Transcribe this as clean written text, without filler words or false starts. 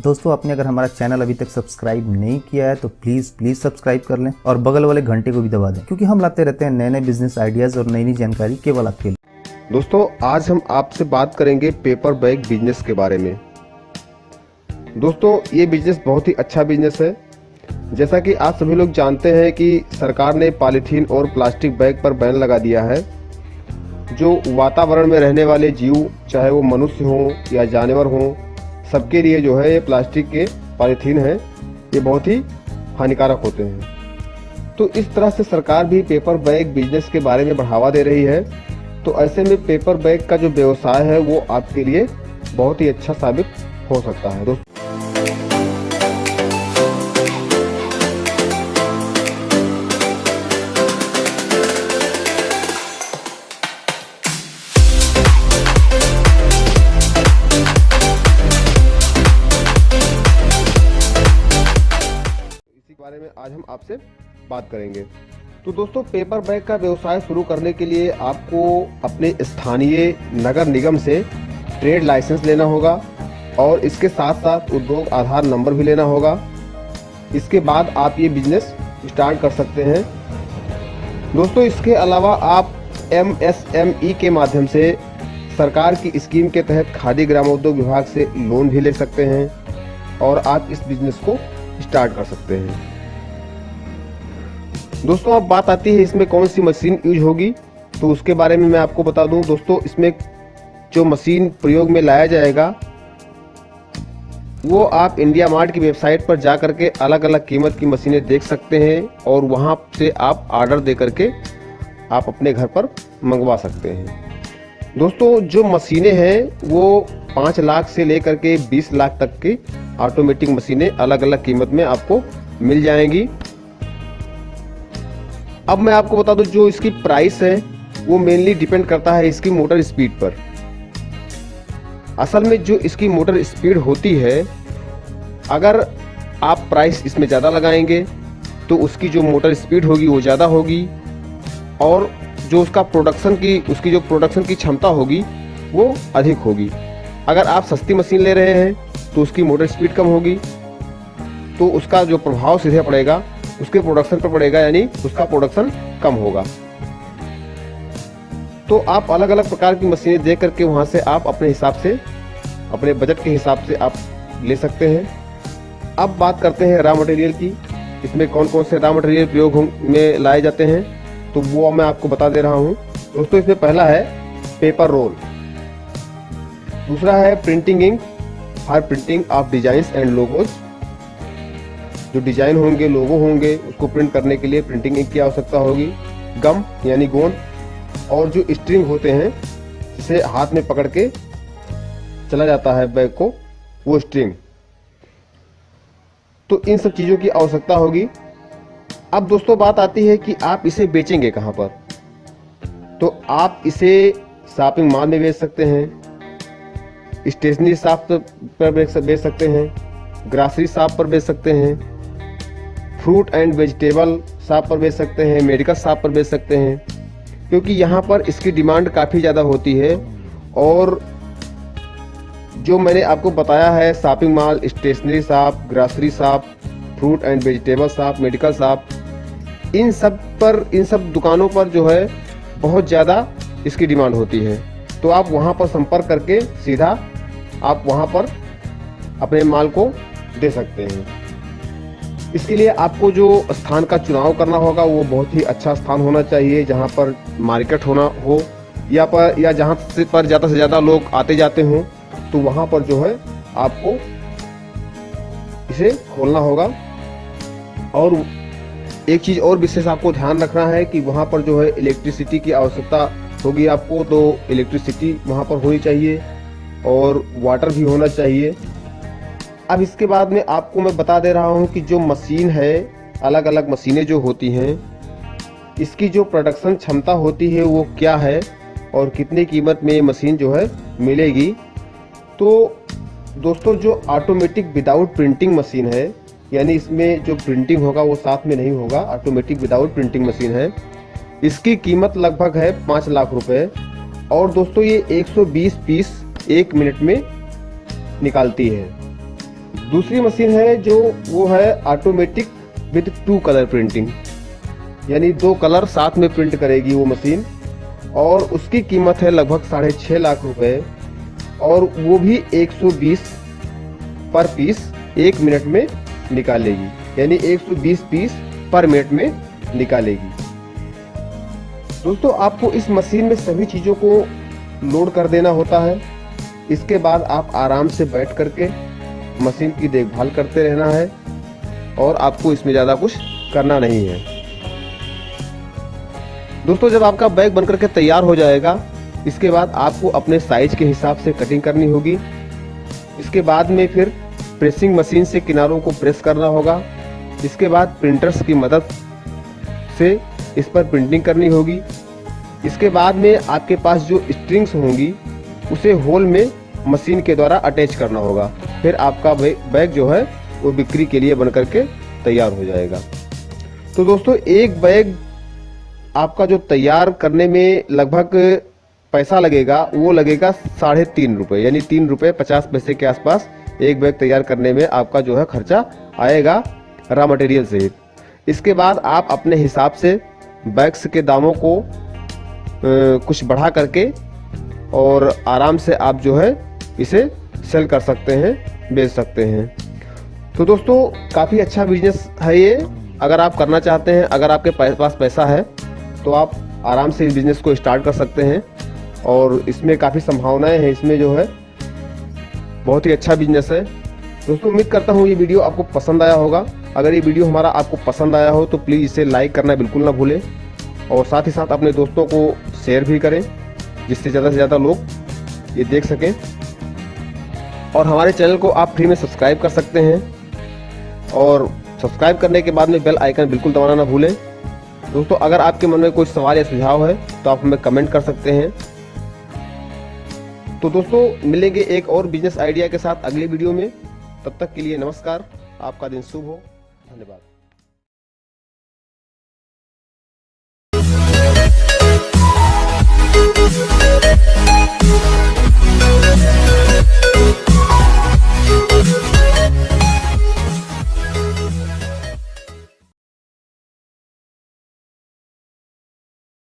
दोस्तों आपने अगर हमारा चैनल अभी तक सब्सक्राइब नहीं किया है तो प्लीज सब्सक्राइब कर लें और बगल वाले घंटे को भी दबा दें, क्योंकि हम लाते रहते हैं नए नए बिजनेस आइडियाज और नई नई जानकारी केवल आपके लिए। दोस्तों आज हम आपसे बात करेंगे पेपर बैग बिजनेस के बारे में। दोस्तों ये बिजनेस बहुत ही अच्छा बिजनेस है। जैसा कि आप सभी लोग जानते हैं कि सरकार ने पॉलीथीन और प्लास्टिक बैग पर बैन लगा दिया है। जो वातावरण में रहने वाले जीव, चाहे वो मनुष्य हों या जानवर हों, सबके लिए जो है ये प्लास्टिक के पॉलीथीन है, ये बहुत ही हानिकारक होते हैं। तो इस तरह से सरकार भी पेपर बैग बिजनेस के बारे में बढ़ावा दे रही है। तो ऐसे में पेपर बैग का जो व्यवसाय है वो आपके लिए बहुत ही अच्छा साबित हो सकता है। दोस्तों बारे में आज हम आपसे बात करेंगे। तो दोस्तों पेपर बैग का व्यवसाय शुरू करने के लिए आपको अपने स्थानीय नगर निगम से ट्रेड लाइसेंस लेना होगा और इसके साथ साथ उद्योग आधार नंबर भी लेना होगा। इसके बाद आप ये बिजनेस स्टार्ट कर सकते हैं। दोस्तों इसके अलावा आप MSME के माध्यम से सरकार की स्कीम के तहत खादी ग्रामोद्योग विभाग से लोन भी ले सकते हैं और आप इस बिजनेस को स्टार्ट कर सकते हैं। दोस्तों अब बात आती है इसमें कौन सी मशीन यूज होगी, तो उसके बारे में मैं आपको बता दूं। दोस्तों इसमें जो मशीन प्रयोग में लाया जाएगा वो आप इंडिया मार्ट की वेबसाइट पर जा करके अलग अलग कीमत की मशीनें देख सकते हैं और वहां से आप ऑर्डर दे करके आप अपने घर पर मंगवा सकते हैं। दोस्तों जो मशीनें हैं वो 5 लाख से लेकर के 20 लाख तक की ऑटोमेटिक मशीनें अलग अलग कीमत में आपको मिल जाएंगी। अब मैं आपको बता दूं जो इसकी प्राइस है वो मेनली डिपेंड करता है इसकी मोटर स्पीड पर। असल में जो इसकी मोटर स्पीड होती है, अगर आप प्राइस इसमें ज़्यादा लगाएंगे तो उसकी जो मोटर स्पीड होगी वो ज़्यादा होगी और जो उसकी जो प्रोडक्शन की क्षमता होगी वो अधिक होगी। अगर आप सस्ती मशीन ले रहे हैं तो उसकी मोटर स्पीड कम होगी, तो उसका जो प्रभाव सीधे पड़ेगा उसके प्रोडक्शन पर पड़ेगा, यानी उसका प्रोडक्शन कम होगा। तो आप अलग अलग प्रकार की मशीनें देख करके वहां से आप अपने हिसाब से, अपने बजट के हिसाब से आप ले सकते हैं। अब बात करते हैं रॉ मटेरियल की। इसमें कौन कौन से रॉ मटेरियल प्रयोग में लाए जाते हैं तो वो मैं आपको बता दे रहा हूं। दोस्तों इसमें पहला है पेपर रोल, दूसरा है printing ink for printing of design and logos. जो डिजाइन होंगे, लोगो होंगे, उसको प्रिंट करने के लिए प्रिंटिंग इंक की आवश्यकता होगी। गम यानी गोंद, और जो स्ट्रिंग होते हैं जिसे हाथ में पकड़ के चला जाता है बैग को, वो स्ट्रिंग। तो इन सब चीजों की आवश्यकता होगी। अब दोस्तों बात आती है कि आप इसे बेचेंगे कहां पर। तो आप इसे शॉपिंग मॉल में बेच सकते हैं, स्टेशनरी शॉप पर बेच सकते हैं, ग्रॉसरी शॉप पर बेच सकते हैं, फ्रूट एंड वेजिटेबल शॉप पर बेच सकते हैं, मेडिकल शॉप पर बेच सकते हैं, क्योंकि यहाँ पर इसकी डिमांड काफ़ी ज़्यादा होती है। और जो मैंने आपको बताया है shopping mall, stationery shop, grocery shop, fruit and vegetable shop, medical shop, इन सब दुकानों पर जो है बहुत ज़्यादा इसकी डिमांड होती है। तो आप वहाँ पर संपर्क करके सीधा आप वहाँ पर अपने माल को दे सकते हैं। इसके लिए आपको जो स्थान का चुनाव करना होगा वो बहुत ही अच्छा स्थान होना चाहिए, जहाँ पर मार्केट होना हो या जहाँ पर ज़्यादा से ज़्यादा लोग आते जाते हों, तो वहाँ पर जो है आपको इसे खोलना होगा। और एक चीज़ और विशेष आपको ध्यान रखना है कि वहाँ पर जो है इलेक्ट्रिसिटी की आवश्यकता होगी आपको, तो इलेक्ट्रिसिटी वहाँ पर होनी चाहिए और वाटर भी होना चाहिए। अब इसके बाद में आपको मैं बता दे रहा हूँ कि जो मशीन है, अलग अलग मशीनें जो होती हैं, इसकी जो प्रोडक्शन क्षमता होती है वो क्या है और कितनी कीमत में ये मशीन जो है मिलेगी। तो दोस्तों जो ऑटोमेटिक विदाउट प्रिंटिंग मशीन है, यानी इसमें जो प्रिंटिंग होगा वो साथ में नहीं होगा, ऑटोमेटिक विदाउट प्रिंटिंग मशीन है, इसकी कीमत लगभग है 5 लाख रुपए। और दोस्तों ये 120 पीस 1 मिनट में निकालती है। दूसरी मशीन है जो वो है ऑटोमेटिक विद 2 कलर प्रिंटिंग, यानी 2 कलर साथ में प्रिंट करेगी वो मशीन, और उसकी कीमत है लगभग 6.5 लाख रुपए, और वो भी 120 पर पीस 1 मिनट में निकालेगी, यानी 120 पीस पर मिनट में निकालेगी। दोस्तों आपको इस मशीन में सभी चीज़ों को लोड कर देना होता है। इसके बाद आप आराम से बैठ करके मशीन की देखभाल करते रहना है, और आपको इसमें ज़्यादा कुछ करना नहीं है। दोस्तों जब आपका बैग बनकर के तैयार हो जाएगा, इसके बाद आपको अपने साइज के हिसाब से कटिंग करनी होगी। इसके बाद में फिर प्रेसिंग मशीन से किनारों को प्रेस करना होगा। इसके बाद प्रिंटर्स की मदद से इस पर प्रिंटिंग करनी होगी। इसके बाद में आपके पास जो स्ट्रिंग्स होंगी उसे होल में मशीन के द्वारा अटैच करना होगा। फिर आपका बैग जो है वो बिक्री के लिए बनकर के तैयार हो जाएगा। तो दोस्तों एक बैग आपका जो तैयार करने में लगभग पैसा लगेगा वो लगेगा 3.5 रुपये, यानी 3 रुपये 50 पैसे के आसपास एक बैग तैयार करने में आपका जो है खर्चा आएगा रॉ मटेरियल सहित। इसके बाद आप अपने हिसाब से बैग्स के दामों को कुछ बढ़ा करके और आराम से आप जो है इसे सेल कर सकते हैं, बेच सकते हैं। तो दोस्तों काफ़ी अच्छा बिजनेस है ये। अगर आप करना चाहते हैं, अगर आपके पास पैसा है तो आप आराम से इस बिज़नेस को स्टार्ट कर सकते हैं, और इसमें काफ़ी संभावनाएं हैं। इसमें जो है बहुत ही अच्छा बिजनेस है। दोस्तों उम्मीद करता हूँ ये वीडियो आपको पसंद आया होगा। अगर ये वीडियो हमारा आपको पसंद आया हो तो प्लीज़ इसे लाइक करना बिल्कुल ना भूलें, और साथ ही साथ अपने दोस्तों को शेयर भी करें, जिससे ज़्यादा से ज़्यादा लोग ये देख सकें। और हमारे चैनल को आप फ्री में सब्सक्राइब कर सकते हैं, और सब्सक्राइब करने के बाद में बेल आइकन बिल्कुल दबाना ना भूलें। दोस्तों अगर आपके मन में कोई सवाल या सुझाव है तो आप हमें कमेंट कर सकते हैं। तो दोस्तों मिलेंगे एक और बिजनेस आइडिया के साथ अगली वीडियो में। तब तक के लिए नमस्कार, आपका दिन शुभ हो, धन्यवाद।